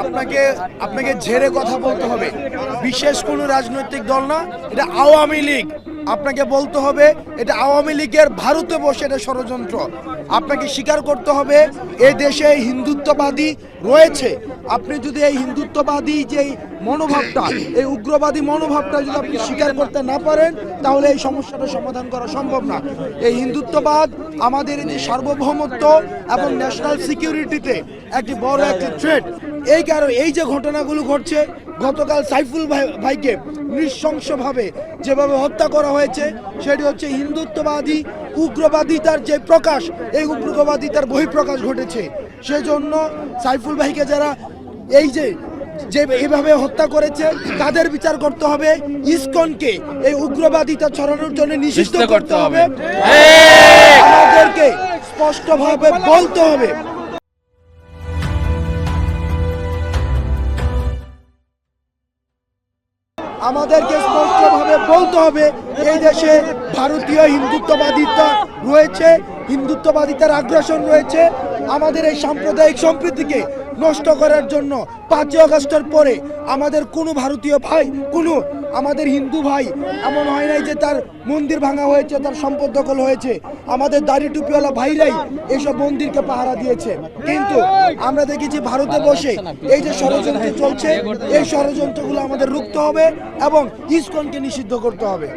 আপনাকে আপনাকে ঝেড়ে কথা বলতে হবে। বিশেষ কোনো রাজনৈতিক দল না, এটা আওয়ামী লীগ। আপনাকে বলতে হবে এটা আওয়ামী লীগের ভারতে বসে এটা ষড়যন্ত্র। আপনাকে স্বীকার করতে হবে এই দেশে হিন্দুত্ববাদী রয়েছে। আপনি যদি এই হিন্দুত্ববাদী যে মনোভাবটা, এই উগ্রবাদী মনোভাবটা যদি আপনি স্বীকার করতে না পারেন, তাহলে এই সমস্যাটা সমাধান করা সম্ভব না। এই হিন্দুত্ববাদ আমাদের যে সার্বভৌমত্ব এবং ন্যাশনাল সিকিউরিটিতে একটি বড় একটি থ্রেট। এই কারণে এই যে ঘটনাগুলো ঘটছে, গতকাল সাইফুল ভাইকে নৃশংসভাবে যেভাবে হত্যা করা হয়েছে, সেটি হচ্ছে হিন্দুত্ববাদী উগ্রবাদিতার যে প্রকাশ, এই উগ্রবাদিতার বহিঃপ্রকাশ ঘটেছে। সেজন্য সাইফুল ভাইকে যারা এই যে এইভাবে হত্যা করেছে, তাদের বিচার করতে হবে। ইসকনকে এই উগ্রবাদিতা ছড়ানোর জন্য নিষিদ্ধ করতে হবে। আমাদেরকে স্পষ্টভাবে বলতে হবে, আমাদেরকে স্পষ্টভাবে বলতে হবে এই দেশে ভারতীয় হিন্দুত্ববাদিতা রয়েছে, হিন্দুত্ববাদিতার আগ্রাসন রয়েছে। আমাদের এই সাম্প্রদায়িক সম্প্রীতিকে নষ্ট করার জন্য 5ই আগস্টের পরে আমাদের কোনো ভারতীয় ভাই, কোনো আমাদের হিন্দু ভাই এমন হয় নাই যে তার মন্দির ভাঙা হয়েছে, তার সম্পদ দখল হয়েছে। আমাদের দাড়ি টুপিওয়ালা ভাইরাই এইসব মন্দিরকে পাহারা দিয়েছে। কিন্তু আমরা দেখেছি ভারতে বসে এই যে ষড়যন্ত্র চলছে, এই ষড়যন্ত্রগুলো আমাদের রুখতে হবে এবং ইসকনকে নিষিদ্ধ করতে হবে।